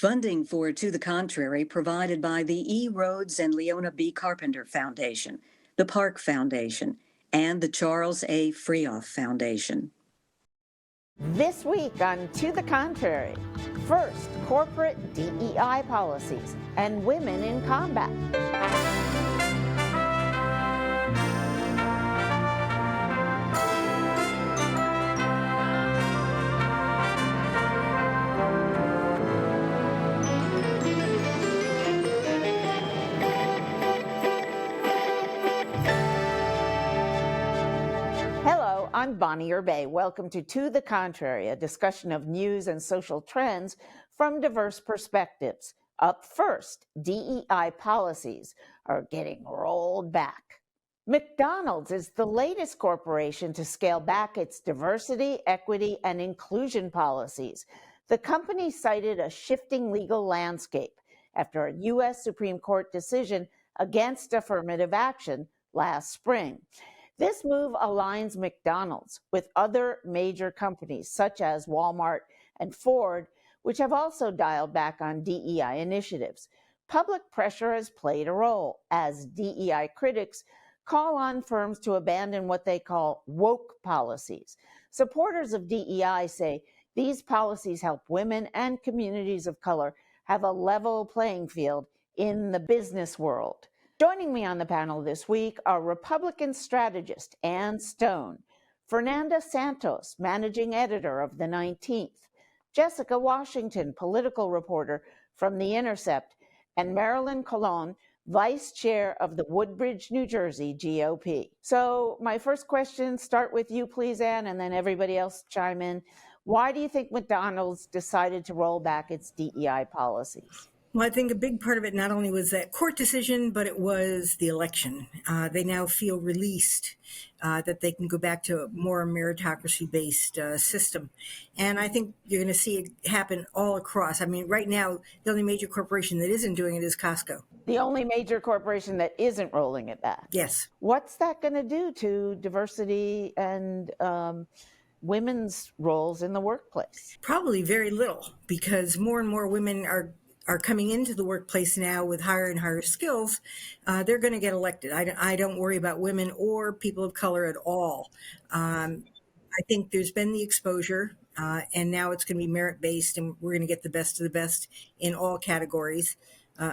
Funding for To the Contrary provided by the E. Rhodes and Leona B. Carpenter Foundation, the Park Foundation, and the Charles A. Freoff Foundation. This week on To the Contrary, first, corporate DEI policies and women in combat. Hello, I'm Bonnie Urbay. Welcome to the Contrary, a discussion of news and social trends from diverse perspectives. Up first, DEI policies are getting rolled back. McDonald's is the latest corporation to scale back its diversity, equity, and inclusion policies. The company cited a shifting legal landscape after a U.S. Supreme Court decision against affirmative action last spring. This move aligns McDonald's with other major companies such as Walmart and Ford, which have also dialed back on DEI initiatives. Public pressure has played a role as DEI critics call on firms to abandon what they call woke policies. Supporters of DEI say these policies help women and communities of color have a level playing field in the business world. Joining me on the panel this week are Republican strategist Ann Stone, Fernanda Santos, managing editor of The 19th, Jessica Washington, political reporter from The Intercept, and Marilyn Colon, vice chair of the Woodbridge, New Jersey GOP. So my first question, start with you, please, Ann, and then everybody else chime in. Why do you think McDonald's decided to roll back its DEI policies? Well, I think a big part of it not only was that court decision, but it was the election. They now feel released, that they can go back to a more meritocracy-based system. And I think you're going to see it happen all across. I mean, right now, the only major corporation that isn't doing it is Costco. The only major corporation that isn't rolling it back? Yes. What's that going to do to diversity and women's roles in the workplace? Probably very little, because more and more women are coming into the workplace now with higher and higher skills. They're going to get elected. I don't worry about women or people of color at all. I think there's been the exposure, and now it's going to be merit-based, and we're going to get the best of the best in all categories,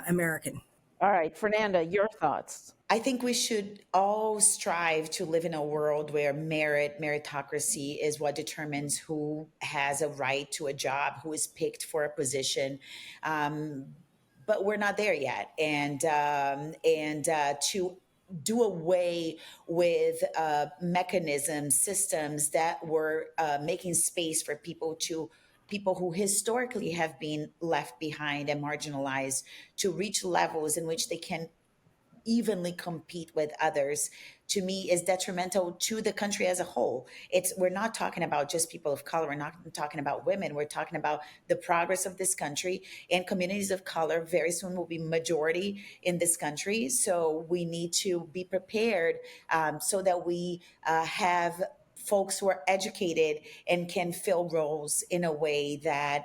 American. All right, Fernanda, your thoughts. I think we should all strive to live in a world where meritocracy is what determines who has a right to a job, who is picked for a position. But we're not there yet. And to do away with mechanisms, systems that were making space for people who historically have been left behind and marginalized to reach levels in which they can evenly compete with others, to me is detrimental to the country as a whole. We're not talking about just people of color. We're not talking about women. We're talking about the progress of this country, and communities of color very soon will be majority in this country. So we need to be prepared so that we have folks who are educated and can fill roles in a way that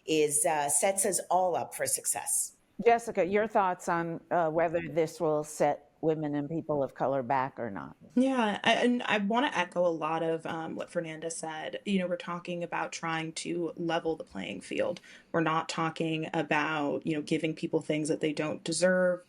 sets us all up for success. Jessica, your thoughts on whether this will set women and people of color back or not? Yeah, and I want to echo a lot of what Fernanda said. You know, we're talking about trying to level the playing field. We're not talking about, giving people things that they don't deserve.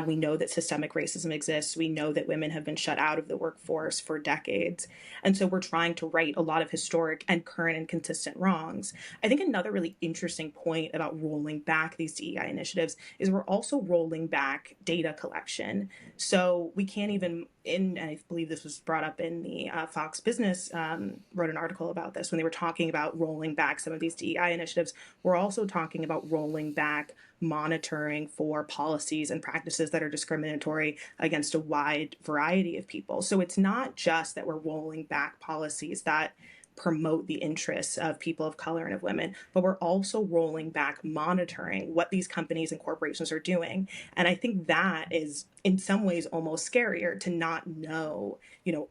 We know that systemic racism exists. We know that women have been shut out of the workforce for decades. And so we're trying to right a lot of historic and current and consistent wrongs. I think another really interesting point about rolling back these DEI initiatives is we're also rolling back data collection. So we can't even, and I believe this was brought up in the Fox Business, wrote an article about this when they were talking about rolling back some of these DEI initiatives. We're also talking about rolling back monitoring for policies and practices that are discriminatory against a wide variety of people. So it's not just that we're rolling back policies that promote the interests of people of color and of women, but we're also rolling back monitoring what these companies and corporations are doing. And I think that is in some ways almost scarier, to not know,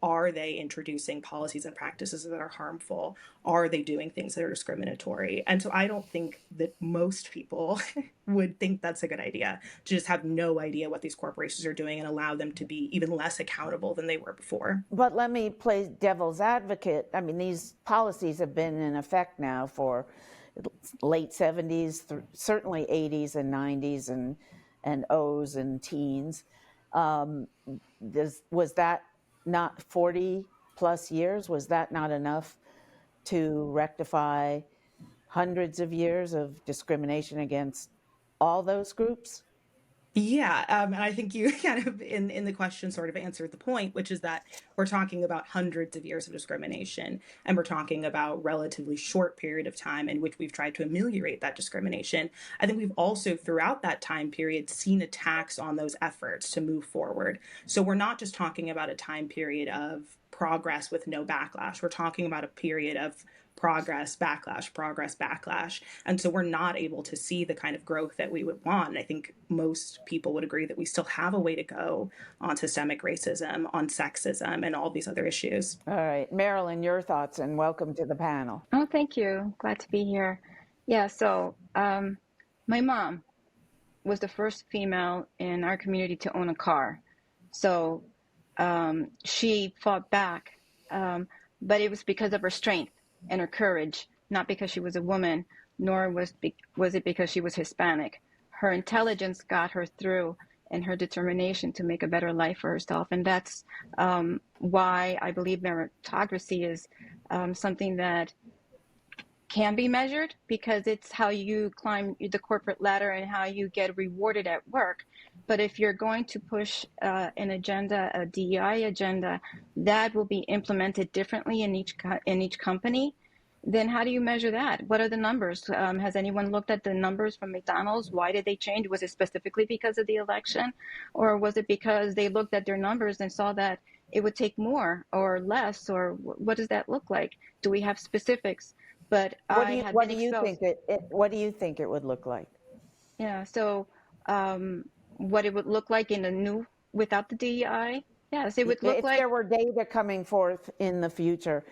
are they introducing policies and practices that are harmful? Are they doing things that are discriminatory? And so I don't think that most people would think that's a good idea, to just have no idea what these corporations are doing and allow them to be even less accountable than they were before. But let me play devil's advocate. I mean, these policies have been in effect now for late 70s, certainly 80s and 90s and O's and teens. Was that not 40 plus years? Was that not enough to rectify hundreds of years of discrimination against all those groups? Yeah, and I think you kind of in the question sort of answered the point, which is that we're talking about hundreds of years of discrimination, and we're talking about relatively short period of time in which we've tried to ameliorate that discrimination. I think we've also throughout that time period seen attacks on those efforts to move forward. So we're not just talking about a time period of progress with no backlash. We're talking about a period of progress, backlash. And so we're not able to see the kind of growth that we would want. And I think most people would agree that we still have a way to go on systemic racism, on sexism, and all these other issues. All right, Marilyn, your thoughts, and welcome to the panel. Oh, thank you. Glad to be here. Yeah, so my mom was the first female in our community to own a car. So she fought back, but it was because of her strength and her courage, not because she was a woman, nor was it because she was Hispanic. Her intelligence got her through, and her determination to make a better life for herself. And that's why I believe meritocracy is something that can be measured, because it's how you climb the corporate ladder and how you get rewarded at work. But if you're going to push an agenda, a DEI agenda, that will be implemented differently in each company, then how do you measure that? What are the numbers? Has anyone looked at the numbers from McDonald's? Why did they change? Was it specifically because of the election? Or was it because they looked at their numbers and saw that it would take more or less? Or what does that look like? Do we have specifics? But what do you think it would look like? Yeah, so what it would look like in the new, without the DEI? Yes, it would look if like... there were data coming forth in the future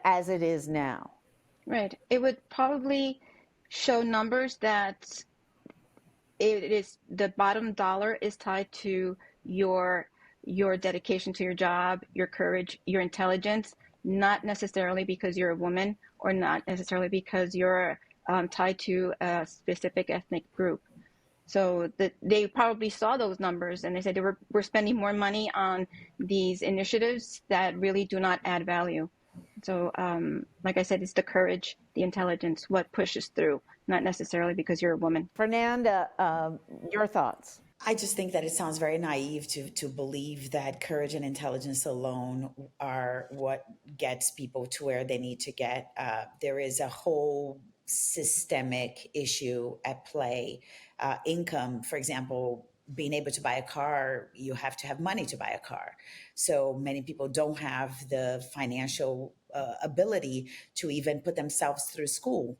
as it is now. Right. It would probably show numbers that it is the bottom dollar is tied to your dedication to your job, your courage, your intelligence, not necessarily because you're a woman or not necessarily because you're tied to a specific ethnic group. So they probably saw those numbers and they said we're spending more money on these initiatives that really do not add value. So like I said, it's the courage, the intelligence, what pushes through, not necessarily because you're a woman. Fernanda, your thoughts? I just think that it sounds very naive to believe that courage and intelligence alone are what gets people to where they need to get. There is a whole systemic issue at play. Income, for example, being able to buy a car, you have to have money to buy a car. So many people don't have the financial ability to even put themselves through school,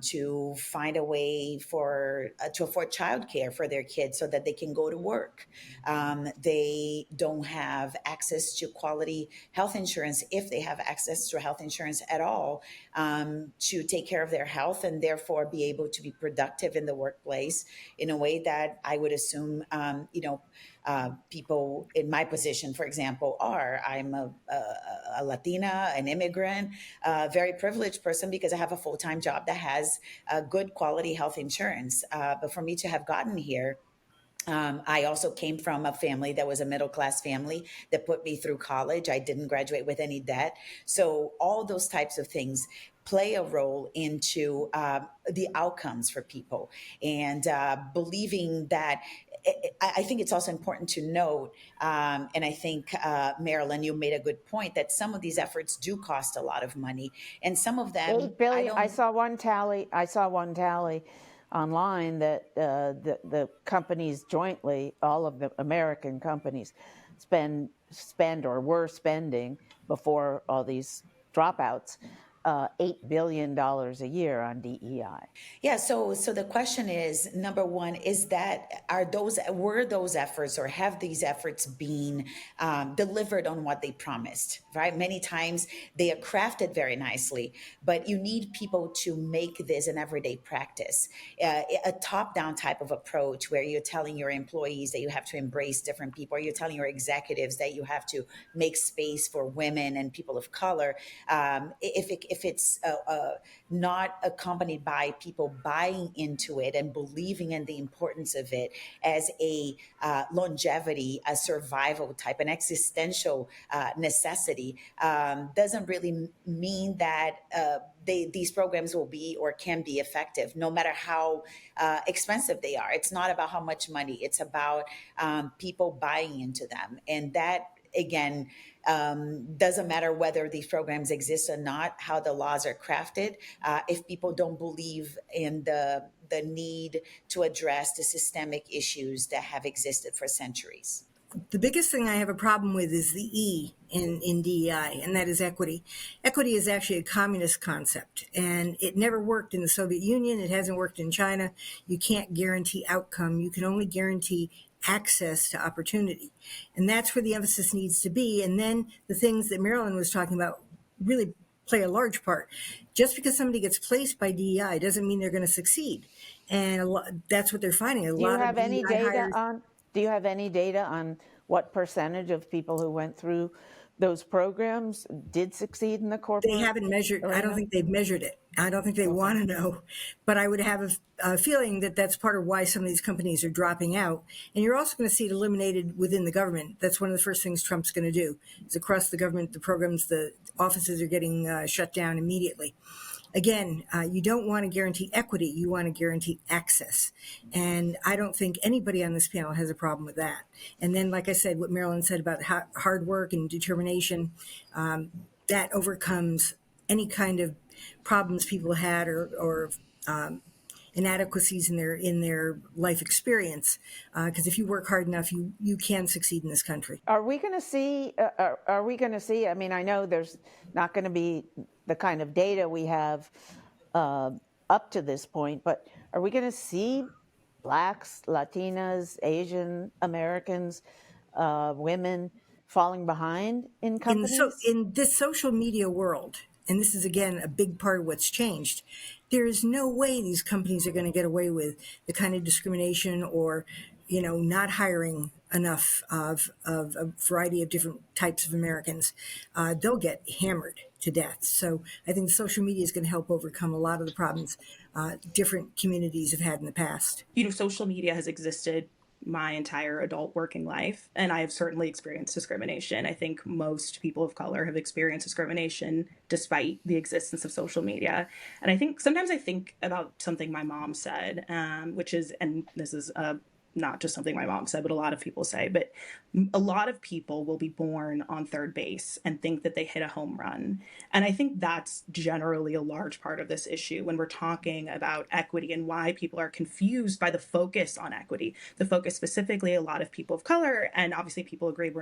to find a way to afford childcare for their kids so that they can go to work. They don't have access to quality health insurance, if they have access to health insurance at all, to take care of their health and therefore be able to be productive in the workplace in a way that I would assume, people in my position, for example, are. I'm a Latina, an immigrant, a very privileged person because I have a full-time job that has good quality health insurance. But for me to have gotten here, I also came from a family that was a middle-class family that put me through college. I didn't graduate with any debt. So all those types of things play a role into the outcomes for people. And believing that, I think it's also important to note, and I think, Marilyn, you made a good point, that some of these efforts do cost a lot of money. And some of them— $8 billion. I saw one tally online that the companies jointly, all of the American companies, spend or were spending before all these dropouts, $8 billion a year on DEI. Yeah, so the question is, number one, were those efforts, or have these efforts been delivered on what they promised, right? Many times they are crafted very nicely, but you need people to make this an everyday practice. A top-down type of approach where you're telling your employees that you have to embrace different people, or you're telling your executives that you have to make space for women and people of color. If it's not accompanied by people buying into it and believing in the importance of it as a longevity, a survival type, an existential necessity, doesn't really mean that these programs will be or can be effective, no matter how expensive they are. It's not about how much money, it's about people buying into them. And that, again, doesn't matter whether these programs exist or not, how the laws are crafted. If people don't believe in the need to address the systemic issues that have existed for centuries. The biggest thing I have a problem with is the E in DEI, and that is equity. Equity is actually a communist concept, and it never worked in the Soviet Union. It hasn't worked in China. You can't guarantee outcome. You can only guarantee access to opportunity. And that's where the emphasis needs to be. And then the things that Marilyn was talking about really play a large part. Just because somebody gets placed by DEI doesn't mean they're going to succeed. And that's what they're finding. Do you have any data on what percentage of people who went through those programs did succeed in the corporate? They haven't measured. arena? I don't think they've measured it. I don't think they want to know. But I would have a feeling that that's part of why some of these companies are dropping out. And you're also going to see it eliminated within the government. That's one of the first things Trump's going to do. Is across the government, the programs, the offices are getting shut down immediately. Again, you don't want to guarantee equity. You want to guarantee access. And I don't think anybody on this panel has a problem with that. And then, like I said, what Marilyn said about hard work and determination, that overcomes any kind of problems people had or inadequacies in their life experience. Because if you work hard enough, you can succeed in this country. Are we going to see? I mean, I know there's not going to be the kind of data we have up to this point, but are we going to see Blacks, Latinas, Asian Americans, women falling behind in companies? In this social media world, and this is, again, a big part of what's changed, there is no way these companies are going to get away with the kind of discrimination or, not hiring enough of a variety of different types of Americans. They'll get hammered to death. So I think social media is going to help overcome a lot of the problems different communities have had in the past. Social media has existed my entire adult working life, and I have certainly experienced discrimination. I think most people of color have experienced discrimination despite the existence of social media. And I think sometimes I think about something my mom said, which is, and this is not just something my mom said, but a lot of people say, but a lot of people will be born on third base and think that they hit a home run. And I think that's generally a large part of this issue when we're talking about equity and why people are confused by the focus on equity. The focus specifically, a lot of people of color, and obviously people agree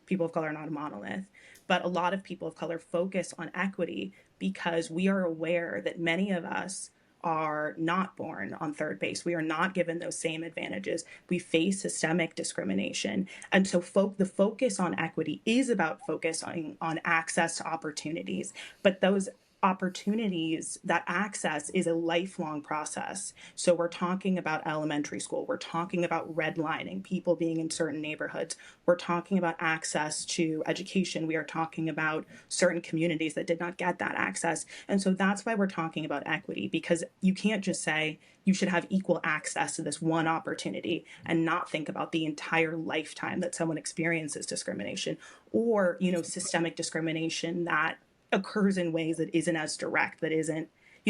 people of color are not a monolith, but a lot of people of color focus on equity because we are aware that many of us are not born on third base. We are not given those same advantages. We face systemic discrimination. And so the focus on equity is about focusing on access to opportunities. But those opportunities, that access is a lifelong process. So we're talking about elementary school. We're talking about redlining, people being in certain neighborhoods. We're talking about access to education. We are talking about certain communities that did not get that access. And so that's why we're talking about equity, because you can't just say you should have equal access to this one opportunity and not think about the entire lifetime that someone experiences discrimination or, systemic discrimination that occurs in ways that isn't as direct, that isn't,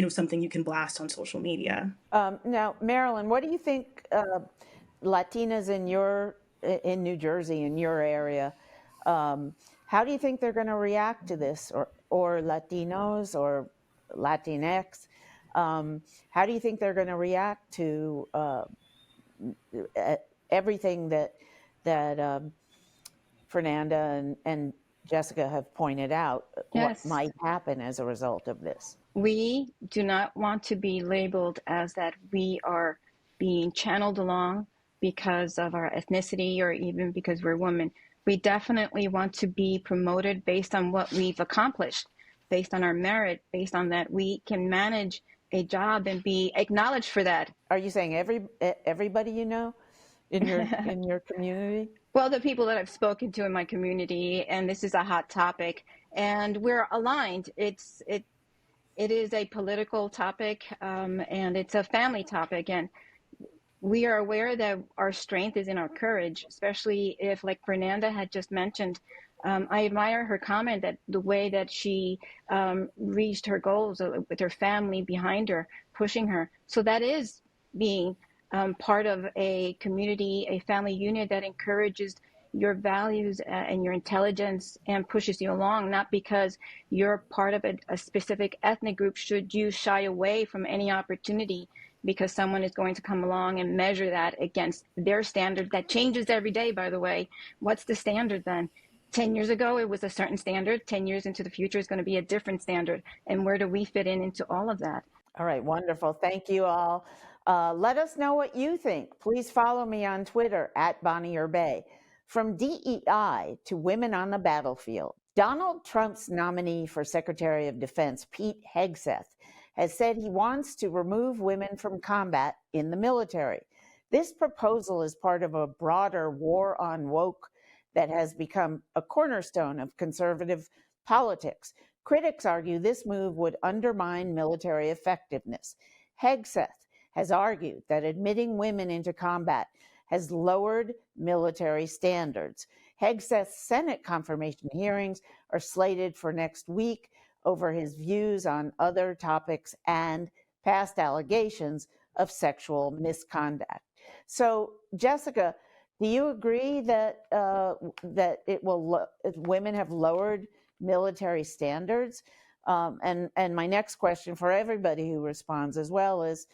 something you can blast on social media. Now, Marilyn, what do you think Latinas in New Jersey, in your area, how do you think they're going to react to this, or Latinos or Latinx? How do you think they're going to react to everything that Fernanda and Jessica, have pointed out what Yes. might happen as a result of this. We do not want to be labeled as that we are being channeled along because of our ethnicity or even because we're women. We definitely want to be promoted based on what we've accomplished, based on our merit, based on that we can manage a job and be acknowledged for that. Are you saying everybody you know in your community? Well, the people that I've spoken to in my community, and this is a hot topic, and we're aligned. It is a political topic, and it's a family topic, and we are aware that our strength is in our courage, especially if, like Fernanda had just mentioned, I admire her comment that the way that she reached her goals with her family behind her, pushing her. So that is being part of a community, a family unit that encourages your values and your intelligence and pushes you along, not because you're part of a specific ethnic group should you shy away from any opportunity because someone is going to come along and measure that against their standard that changes every day, by the way. What's the standard then? 10 years ago, it was a certain standard. 10 years into the future is going to be a different standard. And where do we fit into all of that? All right, wonderful. Thank you all. Let us know what you think. Please follow me on Twitter at Bonnie Urbay. From DEI to women on the battlefield, Donald Trump's nominee for Secretary of Defense, Pete Hegseth, has said he wants to remove women from combat in the military. This proposal is part of a broader war on woke that has become a cornerstone of conservative politics. Critics argue this move would undermine military effectiveness. Hegseth has argued that admitting women into combat has lowered military standards. Hegseth's Senate confirmation hearings are slated for next week over his views on other topics and past allegations of sexual misconduct. So, Jessica, do you agree that women have lowered military standards? And my next question for everybody who responds as well is,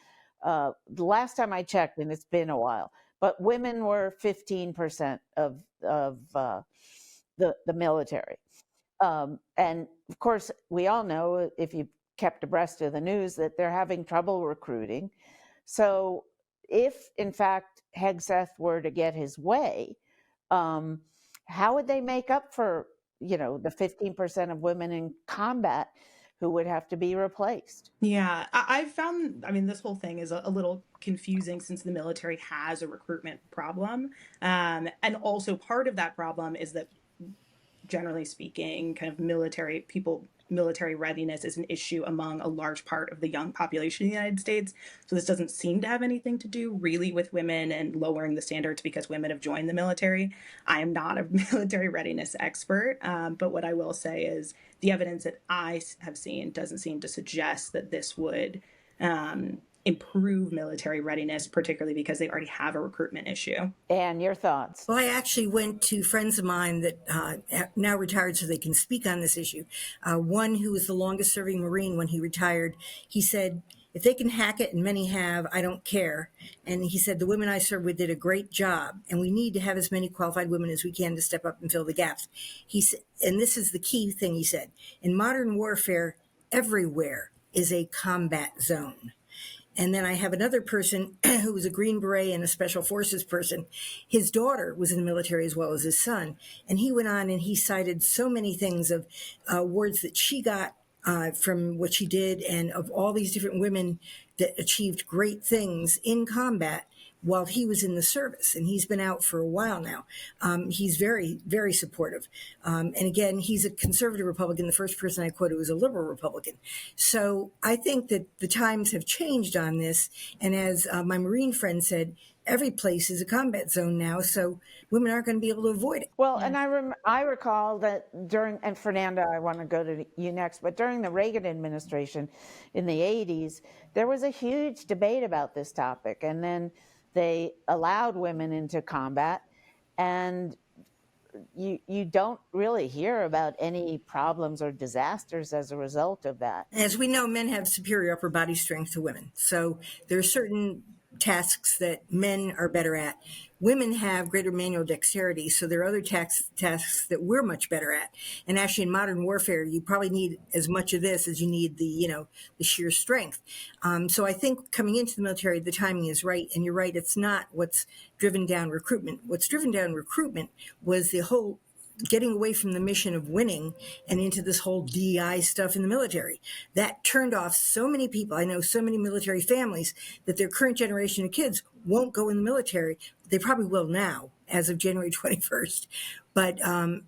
the last time I checked, and it's been a while, but women were 15% of the military. And of course, we all know, if you've kept abreast of the news, that they're having trouble recruiting. So if, in fact, Hegseth were to get his way, how would they make up for, the 15% of women in combat who would have to be replaced? Yeah, I've found, this whole thing is a little confusing since the military has a recruitment problem. And also part of that problem is that, generally speaking, kind of military readiness is an issue among a large part of the young population in the United States. So this doesn't seem to have anything to do really with women and lowering the standards because women have joined the military. I am not a military readiness expert, but what I will say is the evidence that I have seen doesn't seem to suggest that this would improve military readiness, particularly because they already have a recruitment issue. And your thoughts? Well, I actually went to friends of mine that now retired so they can speak on this issue. One who was the longest serving Marine when he retired, he said, if they can hack it, and many have, I don't care. And he said, the women I served with did a great job, and we need to have as many qualified women as we can to step up and fill the gaps. He said, and this is the key thing he said, in modern warfare, everywhere is a combat zone. And then I have another person who was a Green Beret and a Special Forces person. His daughter was in the military as well as his son. And he went on and he cited so many things of awards that she got from what she did and of all these different women that achieved great things in combat while he was in the service. And he's been out for a while now. He's very, very supportive. And again, he's a conservative Republican. The first person I quoted was a liberal Republican. So I think that the times have changed on this. And as my Marine friend said, every place is a combat zone now, so women aren't going to be able to avoid it. Well, and I recall that and Fernanda, I want to go to you next, but during the Reagan administration in the 80s, there was a huge debate about this topic. And then they allowed women into combat, and you don't really hear about any problems or disasters as a result of that. As we know, men have superior upper body strength to women. So there are certain tasks that men are better at. Women have greater manual dexterity, so there are other tasks that we're much better at. And actually, in modern warfare, you probably need as much of this as you need the sheer strength. So I think coming into the military, the timing is right. And you're right, it's not what's driven down recruitment. What's driven down recruitment was the whole getting away from the mission of winning and into this whole DEI stuff in the military. That turned off so many people. I know so many military families that their current generation of kids won't go in the military. They probably will now, as of January 21st. But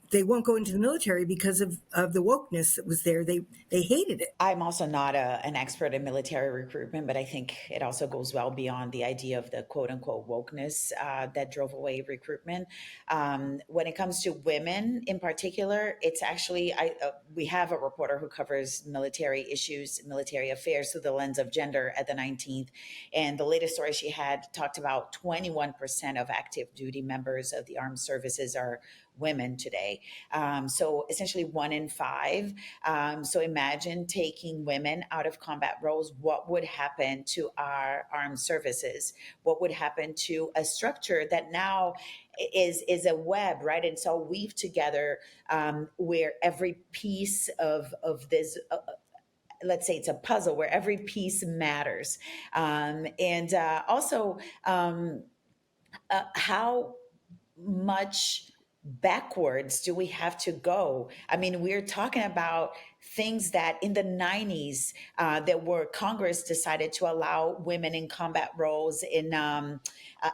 they won't go into the military because of the wokeness that was there. They hated it. I'm also not an expert in military recruitment, but I think it also goes well beyond the idea of the quote unquote wokeness that drove away recruitment. When it comes to women in particular, it's actually, we have a reporter who covers military issues, military affairs through the lens of gender at the 19th. And the latest story she had talked about 21% of active duty members of the armed services are women today. So essentially 1 in 5. So imagine taking women out of combat roles. What would happen to our armed services? What would happen to a structure that now is a web, right? And so weave together where every piece of this let's say it's a puzzle where every piece matters. And also how much backwards do we have to go? I mean, we're talking about things that in the 90s that were Congress decided to allow women in combat roles in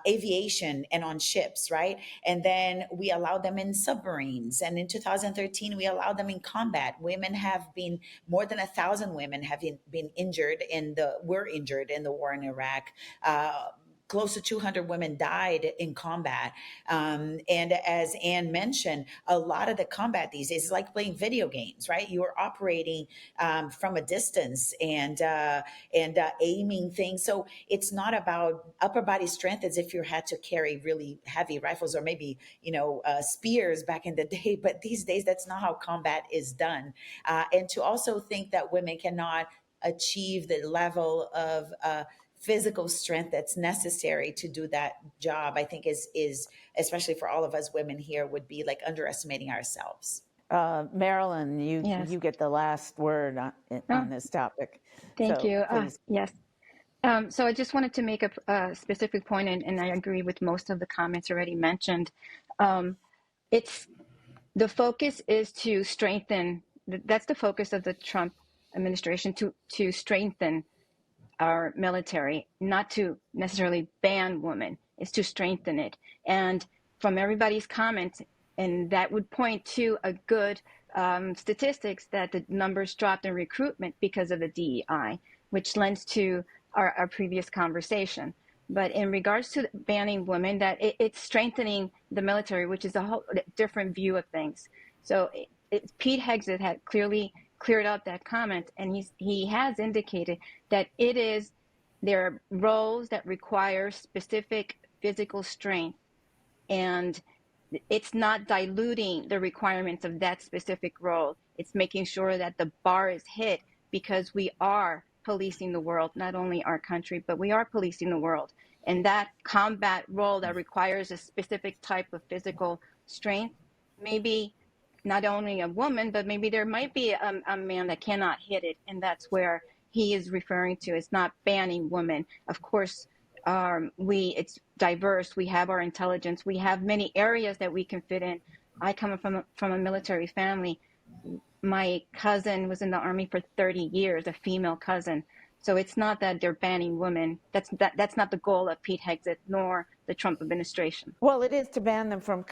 aviation and on ships, right? And then we allowed them in submarines. And in 2013, we allowed them in combat. Women have been, more than 1,000 women have been injured were injured in the war in Iraq. Close to 200 women died in combat. And as Anne mentioned, a lot of the combat these days is like playing video games, right? You are operating from a distance and aiming things. So it's not about upper body strength as if you had to carry really heavy rifles or maybe, spears back in the day. But these days, that's not how combat is done. And to also think that women cannot achieve the level of physical strength that's necessary to do that job, I think is especially for all of us women here, would be like underestimating ourselves. Marilyn, Yes. you get the last word on this topic. Thank So, you. please. Yes. So I just wanted to make a specific point, and I agree with most of the comments already mentioned. It's the focus is to strengthen. That's the focus of the Trump administration, to strengthen our military, not to necessarily ban women. It's to strengthen it. And from everybody's comments, and that would point to a good statistics that the numbers dropped in recruitment because of the DEI, which lends to our previous conversation. But in regards to banning women, that it's strengthening the military, which is a whole different view of things. So Pete Hegseth had clearly cleared up that comment, and he has indicated that there are roles that require specific physical strength, and it's not diluting the requirements of that specific role. It's making sure that the bar is hit, because we are policing the world, not only our country, but we are policing the world. And that combat role that requires a specific type of physical strength, maybe not only a woman, but maybe there might be a man that cannot hit it. And that's where he is referring to. It's not banning women. Of course, it's diverse. We have our intelligence. We have many areas that we can fit in. I come from a military family. My cousin was in the Army for 30 years, a female cousin. So it's not that they're banning women. That's not the goal of Pete Hegseth nor the Trump administration. Well, it is to ban them from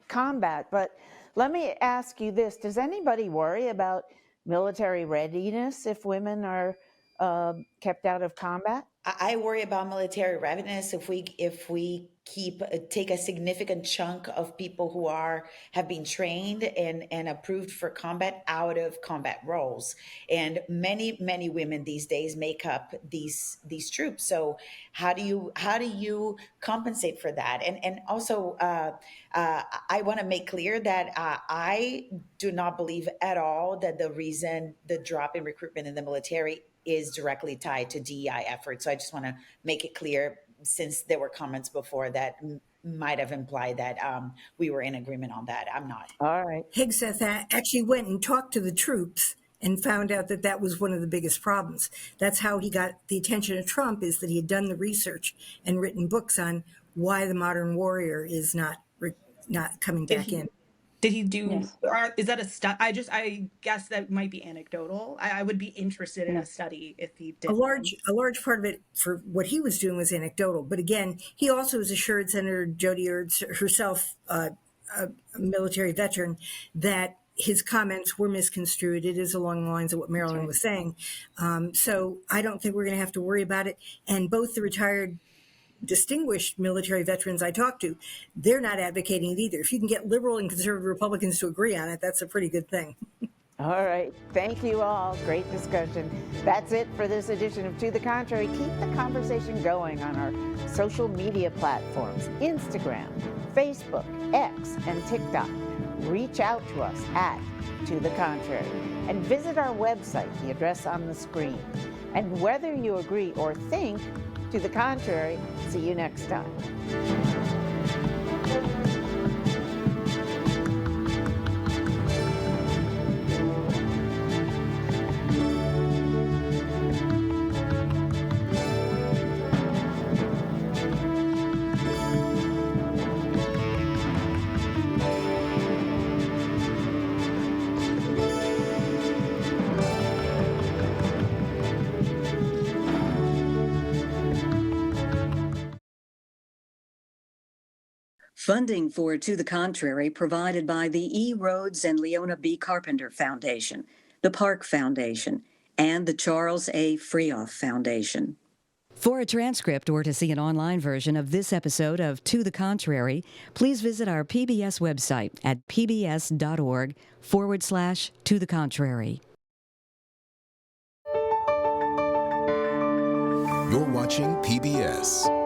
combat, but let me ask you this. Does anybody worry about military readiness if women are kept out of combat? I worry about military readiness if we take a significant chunk of people who have been trained and approved for combat out of combat roles, and many women these days make up these troops. So how do you compensate for that? And also I want to make clear that I do not believe at all that the reason the drop in recruitment in the military is directly tied to DEI efforts. So I just want to make it clear since there were comments before that might have implied that we were in agreement on that. I'm not. All right. Hegseth actually went and talked to the troops and found out that that was one of the biggest problems. That's how he got the attention of Trump, is that he had done the research and written books on why the modern warrior is not coming back in. Did he do, Yes. or is that a study? I guess that might be anecdotal. I would be interested in No. a study if he did. A large part of it for what he was doing was anecdotal. But again, he also has assured Senator Joni Ernst, herself a military veteran, that his comments were misconstrued. It is along the lines of what Marilyn was saying. So I don't think we're going to have to worry about it. And both the retired distinguished military veterans I talked to, they're not advocating it either. If you can get liberal and conservative Republicans to agree on it, that's a pretty good thing. All right. Thank you all. Great discussion. That's it for this edition of To the Contrary. Keep the conversation going on our social media platforms, Instagram, Facebook, X, and TikTok. Reach out to us at To the Contrary and visit our website, the address on the screen. And whether you agree or think to the contrary, see you next time. Funding for To the Contrary provided by the E. Rhodes and Leona B. Carpenter Foundation, the Park Foundation, and the Charles A. Freoff Foundation. For a transcript or to see an online version of this episode of To the Contrary, please visit our PBS website at pbs.org/To the Contrary. You're watching PBS.